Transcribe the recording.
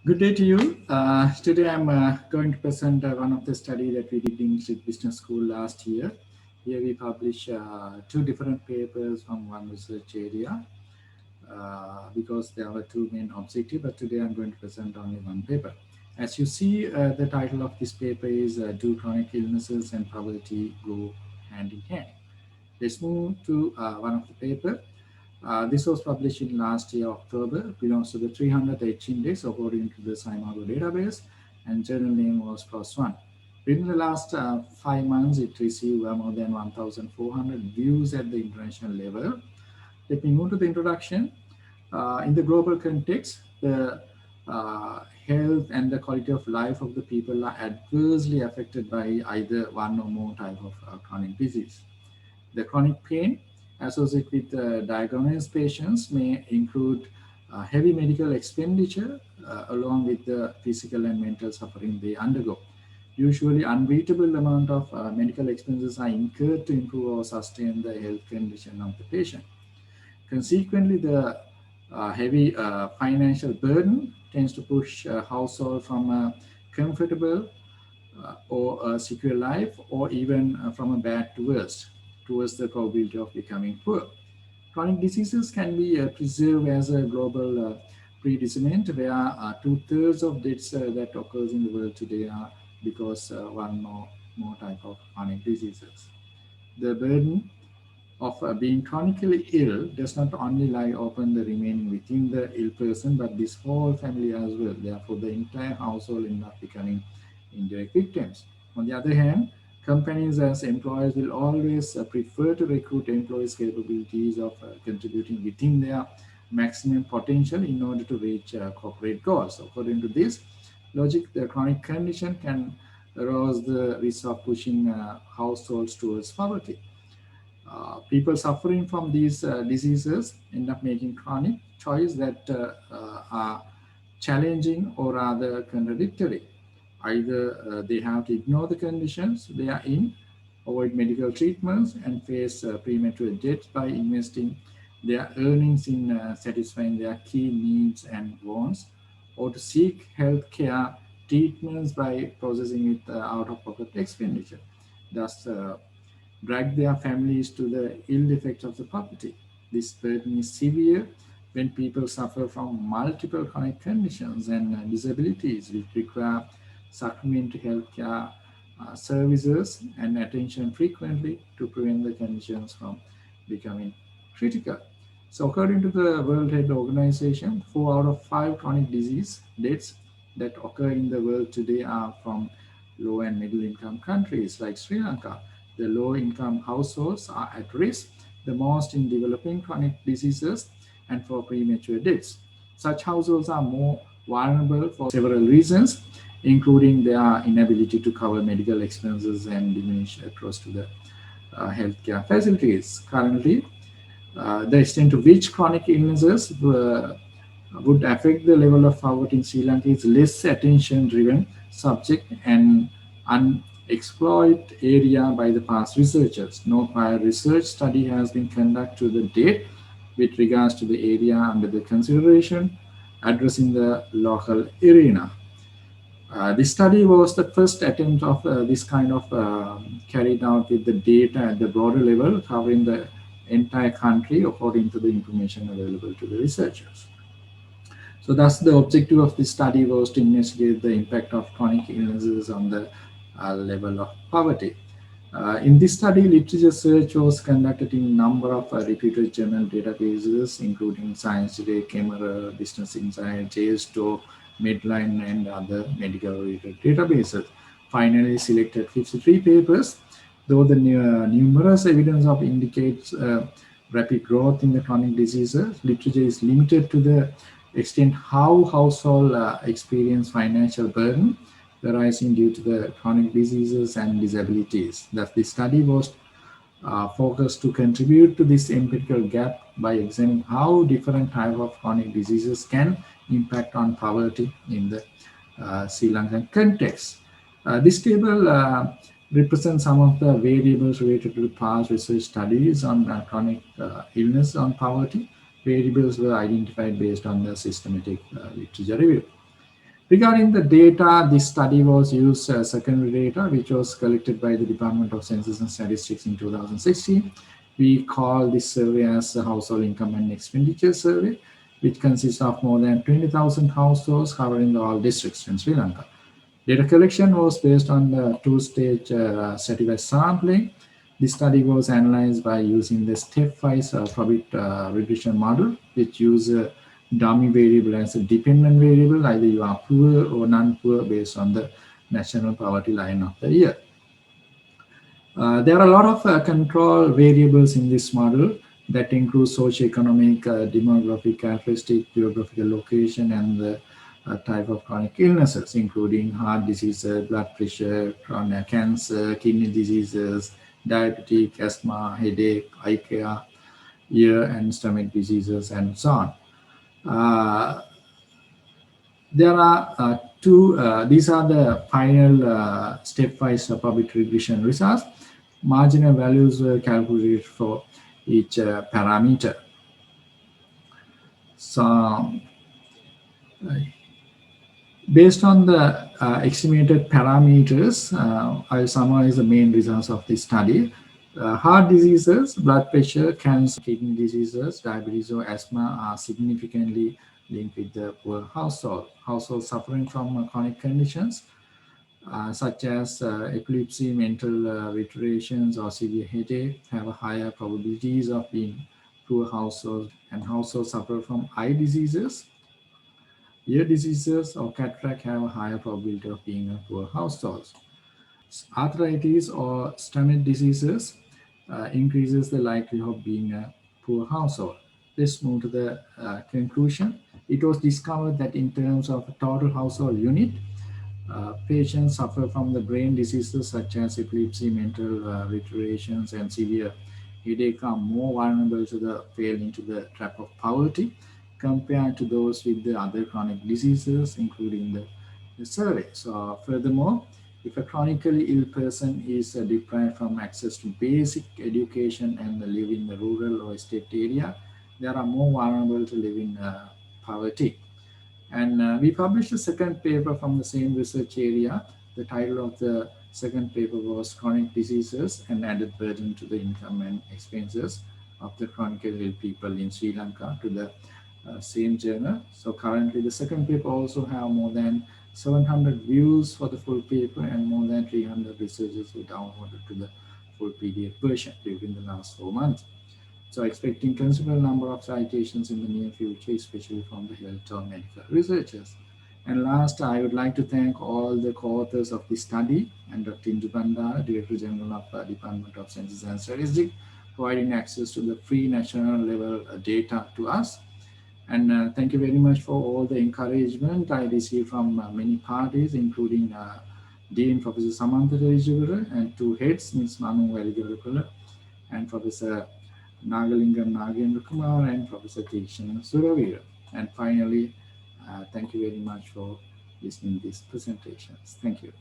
Good day to you. Today I'm going to present one of the study that we did in Street Business School last year. Here we publish two different papers from one research area because there were two main objectives, but today I'm going to present only one paper. As you see, the title of this paper is Do Chronic Illnesses and Poverty Go Hand in Hand? Let's move to one of the paper. This was published in last year, October, belongs to the 318 days according to the Scimago database, and journal name was PLOS ONE. Within the last 5 months, it received more than 1,400 views at the international level. Let me move to the introduction. In the global context, the health and the quality of life of the people are adversely affected by either one or more type of chronic disease. The chronic pain associated with diagnosed patients may include heavy medical expenditure along with the physical and mental suffering they undergo. Usually, unbeatable amount of medical expenses are incurred to improve or sustain the health condition of the patient. Consequently, the heavy financial burden tends to push a household from a comfortable or a secure life, or even from a bad to worse, towards the probability of becoming poor. Chronic diseases can be preserved as a global predicament, where two-thirds of deaths that occurs in the world today are because one or more type of chronic diseases. The burden of being chronically ill does not only lie upon the remaining within the ill person, but this whole family as well. Therefore, the entire household end up becoming indirect victims. On the other hand, companies as employers will always prefer to recruit employees' capabilities of contributing within their maximum potential in order to reach corporate goals. According to this logic, the chronic condition can arouse the risk of pushing households towards poverty. People suffering from these diseases end up making chronic choices that are challenging or rather contradictory. Either they have to ignore the conditions they are in, avoid medical treatments, and face premature death by investing their earnings in satisfying their key needs and wants, or to seek health care treatments by processing it out of pocket expenditure. Thus, drag their families to the ill effects of the poverty. This burden is severe when people suffer from multiple chronic conditions and disabilities which require supplementary healthcare services and attention frequently to prevent the conditions from becoming critical. So, according to the World Health Organization, 4 out of 5 chronic disease deaths that occur in the world today are from low and middle income countries like Sri Lanka. The low income households are at risk the most in developing chronic diseases and for premature deaths. Such households are more vulnerable for several reasons, including their inability to cover medical expenses and diminish access to the healthcare facilities. Currently, the extent to which chronic illnesses would affect the level of poverty in Sri Lanka is less attention-driven subject and unexplored area by the past researchers. No prior research study has been conducted to the date with regards to the area under the consideration, addressing the local arena. This study was the first attempt of this kind of carried out with the data at the broader level, covering the entire country according to the information available to the researchers. So thus the objective of this study was to investigate the impact of chronic illnesses on the level of poverty. In this study, literature search was conducted in a number of reputed journal databases, including Science Today, Camera, Business Insight, JSTOR, Medline, and other medical-related databases. Finally, selected 53 papers, though the numerous evidence of indicates rapid growth in the chronic diseases. Literature is limited to the extent how household experience financial burden arising due to the chronic diseases and disabilities. Thus, the study was focused to contribute to this empirical gap by examining how different types of chronic diseases can impact on poverty in the Sri Lankan context. This table represents some of the variables related to past research studies on chronic illness on poverty. Variables were identified based on the systematic literature review. Regarding the data, this study was used secondary data, which was collected by the Department of Census and Statistics in 2016. We call this survey as the Household Income and Expenditure Survey, which consists of more than 20,000 households covering all districts in Sri Lanka. Data collection was based on the two-stage stratified sampling. The study was analyzed by using the stepwise probit regression model, which uses dummy variable as a dependent variable, either you are poor or non-poor based on the national poverty line of the year. There are a lot of control variables in this model that include socioeconomic, demographic characteristics, geographical location, and the type of chronic illnesses, including heart diseases, blood pressure, chronic cancer, kidney diseases, diabetic, asthma, headache, eye care, ear and stomach diseases, and so on. There are these are the final stepwise probit regression results. Marginal values were calculated for each parameter. So, based on the estimated parameters, I'll summarize the main results of this study. Heart diseases, blood pressure, cancer, kidney diseases, diabetes, or asthma are significantly linked with the poor household. Households suffering from chronic conditions such as epilepsy, mental retardations, or severe headache have a higher probabilities of being poor households, and households suffer from eye diseases, ear diseases, or cataract have a higher probability of being a poor households. Arthritis or stomach diseases increases the likelihood of being a poor household. Let's move to the conclusion. It was discovered that in terms of total household unit, patients suffer from the brain diseases such as epilepsy, mental retardations, and severe headache are more vulnerable to fall into the trap of poverty compared to those with the other chronic diseases, including the survey. So, furthermore, if a chronically ill person is deprived from access to basic education and live in the rural or estate area, they are more vulnerable to live in poverty. And we published a second paper from the same research area. The title of the second paper was Chronic Diseases and Added Burden to the Income and Expenses of the Chronically Ill People in Sri Lanka, to the same journal. So currently the second paper also have more than 700 views for the full paper, and more than 300 researchers who downloaded to the full PDF version during the last 4 months. So expecting considerable number of citations in the near future, especially from the health or medical researchers. And last, I would like to thank all the co-authors of this study and Dr. Indu Bandara, Director General of Department of Census and Statistics, providing access to the free national level data to us. And thank you very much for all the encouragement I received from many parties, including Dean Professor Samantha Rejagura and two heads, Ms. Manu Veligarakula and Professor Nagalingam Nagendra Kumar and Professor Tikshana Suravira. And finally, thank you very much for listening to these presentations. Thank you.